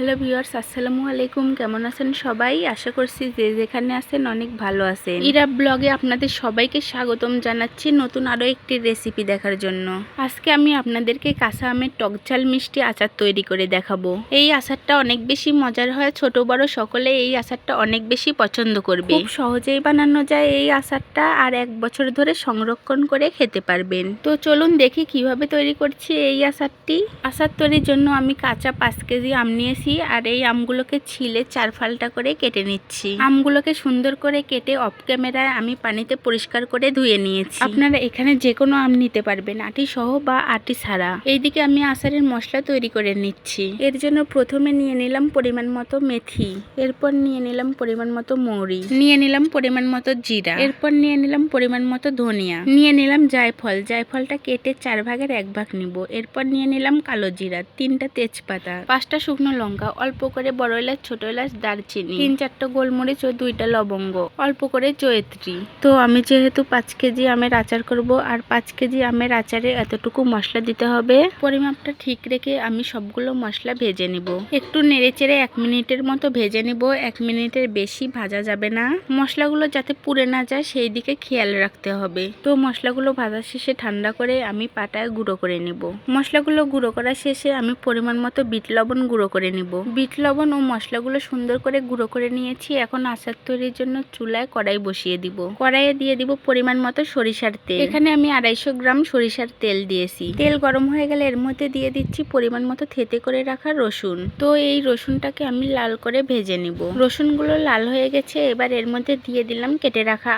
Hello viewers, আসসালামু আলাইকুম। কেমন আছেন সবাই? আশা করছি যে যেখানে আছেন অনেক ভালো আছেন। ইরা ব্লগে আপনাদের সবাইকে স্বাগতম জানাচ্ছি নতুন আরও একটি রেসিপি দেখার জন্য। আজকে আমি আপনাদেরকে কাঁচা আমের টকঝাল মিষ্টি আচার তৈরি করে দেখাবো। এই আচারটা অনেক বেশি মজার হয়, ছোট বড় সকলে এই আচারটা অনেক বেশি পছন্দ করবে। খুব সহজেই বানানো যায় এই আচারটা, আর 1 বছর ধরে সংরক্ষণ করে খেতে পারবেন। তো চলুন দেখি কিভাবে তৈরি করছি এই আচারটি। আচার তৈরির জন্য আমি কাঁচা 5 কেজি আম নিয়েছি, আর এই আমগুলোকে ছিলে 4 ফালটা করে কেটে নিচ্ছি। আমগুলোকে সুন্দর করে কেটে অফ ক্যামেরায় আমি পানিতে পরিষ্কার করে ধুয়ে নিয়েছি। আপনারা এখানে যে কোনো আম নিতে পারবেন, আটি সহ বা আটি ছাড়া। এইদিকে আমি আচারের মশলা তৈরি করে নিচ্ছি। এর জন্য প্রথমে নিয়ে নিলাম পরিমাণ মতো মেথি, এরপর নিয়ে নিলাম পরিমাণ মতো মৌরি, নিয়ে নিলাম পরিমাণ মতো জিরা, এরপর নিয়ে নিলাম পরিমাণ মতো ধনিয়া, নিয়ে নিলাম জায়ফল। জায়ফলটা কেটে 4 ভাগের 1 ভাগ নিব। এরপর নিয়ে নিলাম কালো জিরা, 3টা তেজপাতা, 5টা শুকনো লঙ্কা, অল্প করে বড় এলাচ, ছোট এলাচ, দারচিনি, 3-4টা গোলমরিচ ও 2টা লবঙ্গ, অল্প করে জয়িত্রী। তো আমি যেহেতু 5 কেজি আমের আচার করব, আর 5 কেজি আমের আচারে এতটুকু মশলা দিতে হবে। পরিমাপটা ঠিক রেখে আমি সবগুলো মশলা ভেজে নিব। একটু নেড়েচেড়ে 1 মিনিটের মতো ভেজে নিব। 1 মিনিটের বেশি ভাজা যাবে না, মশলাগুলো যাতে পুড়ে না যায় সেই দিকে খেয়াল রাখতে হবে। তো মশলাগুলো ভাজা শেষে ঠান্ডা করে আমি পাটায় গুঁড়ো করে নিব। মশলাগুলো গুঁড়ো করা শেষে আমি পরিমাণ মতো বিট লবণ গুঁড়ো করে নিব। বিট লবণ ও মশলাগুলো সুন্দর করে গুঁড়ো করে নিয়েছি। এখন আচার তৈরির জন্য চুলায় কড়াই বসিয়ে দিব। কড়াইয়ে দিয়ে দিব পরিমাণ মতো সরিষার তেল। এখানে আমি 250 গ্রাম সরিষার তেল দিয়েছি। তেল গরম হয়ে গেলে এর মধ্যে দিয়ে দিচ্ছি পরিমাণ মতো থেতে করে রাখা রসুন। তো এই রসুনটাকে আমি লাল করে ভেজে নিব। রসুনগুলো লাল হয়ে গেছে, এবার এর মধ্যে দিয়ে দিলাম কেটে রাখা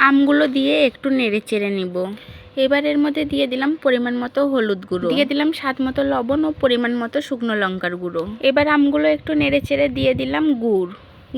আমগুলো দিয়ে একটু নেড়ে চেড়ে নিব। এবার এর মধ্যে দিয়ে দিলাম পরিমাণ মতো হলুদ গুঁড়ো, দিয়ে দিলাম স্বাদ মতো লবণ ও পরিমাণ মতো শুকনো লঙ্কার গুঁড়ো। এবার আমগুলো একটু নেড়ে চেড়ে দিয়ে দিলাম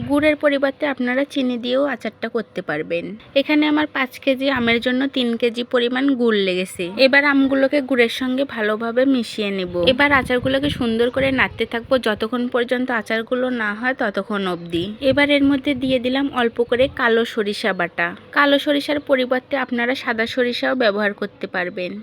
গুড়ের পরিবর্তে আপনারা চিনি দিয়েও আচারটা করতে পারবেন। এখানে আমার 5 কেজি আমের জন্য 3 কেজি পরিমাণ গুড় লেগেছে। এবার আমগুলোকে গুড়ের সঙ্গে ভালোভাবে মিশিয়ে নেব। এবার আচারগুলোকে সুন্দর করে নাড়তে থাকবো যতক্ষণ পর্যন্ত আচারগুলো না হয় ততক্ষণ অবধি। এবার এর মধ্যে দিয়ে দিলাম অল্প করে কালো সরিষা বাটা। কালো সরিষার পরিবর্তে আপনারা সাদা সরিষাও ব্যবহার করতে পারবেন।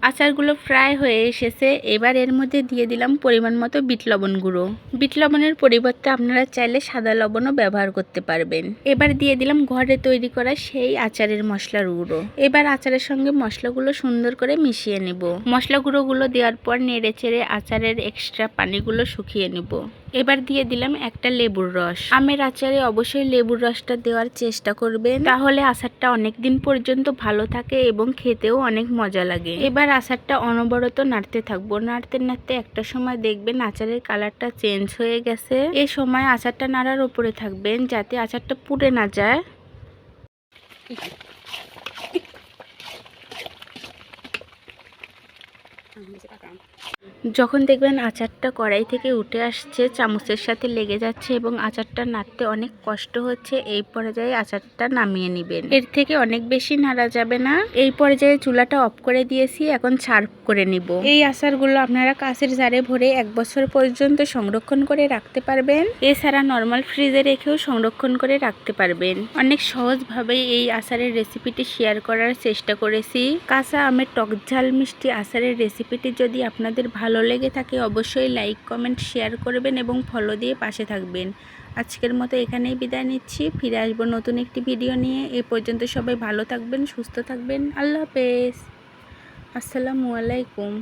আচারগুলো ফ্রাই হয়ে এসেছে। এবার এর মধ্যে দিয়ে দিলাম পরিমাণ মতো বিট লবণ গুঁড়ো। বিট লবণের পরিবর্তে আপনারা চাইলে সাদা লবণও ব্যবহার করতে পারবেন। এবার দিয়ে দিলাম ঘরে তৈরি করা সেই আচারের মশলার গুঁড়ো। এবার আচারের সঙ্গে মশলাগুলো সুন্দর করে মিশিয়ে নেব। মশলা গুঁড়োগুলো দেওয়ার পর নেড়ে চেড়ে আচারের এক্সট্রা পানিগুলো শুকিয়ে নেব। এবার দিয়ে দিলাম একটা লেবুর রস। আমের আচারে অবশ্যই লেবুর রসটা দেওয়ার চেষ্টা করবেন, তাহলে আচারটা অনেক দিন পর্যন্ত ভালো থাকে এবং খেতেও অনেক মজা লাগে। এবার আচারটা অনবরত নাড়তে থাকবো। নাড়তে নাড়তে একটা সময় দেখবেন আচারের কালারটা চেঞ্জ হয়ে গেছে। এই সময় আচারটা নাড়ার উপরে থাকবেন যাতে আচারটা পুড়ে না যায়। যখন দেখবেন আচারটা কড়াই থেকে উঠে আসছে, চামচের সাথে লেগে যাচ্ছে এবং আচারটা নাড়তে অনেক কষ্ট হচ্ছে, এই পর্যায়ে আচারটা নামিয়ে নেবেন। এর থেকে অনেক বেশি নাড়া যাবে না। এই পর্যায়ে চুলাটা অফ করে দিয়েছি, এখন সার্ভ করে নিব। এই আচারগুলো আপনারা কাঁচের জারে ভরে 1 বছর পর্যন্ত সংরক্ষণ করে রাখতে পারবেন। এছাড়া নর্মাল ফ্রিজে রেখেও সংরক্ষণ করে রাখতে পারবেন। অনেক সহজভাবে এই আচারের রেসিপিটি শেয়ার করার চেষ্টা করেছি। কাঁচা আমের টকঝাল মিষ্টি আচারের রেসিপিটি যদি আপনাদের ভালো লেগে থাকে অবশ্যই লাইক, কমেন্ট, শেয়ার করবেন এবং ফলো দিয়ে পাশে থাকবেন। আজকের মতো এখানেই বিদায় নিচ্ছি। ফিরে আসবো নতুন একটি ভিডিও নিয়ে। এই পর্যন্ত সবাই ভালো থাকবেন, সুস্থ থাকবেন। আল্লাহ হাফেজ। আসসালামু আলাইকুম।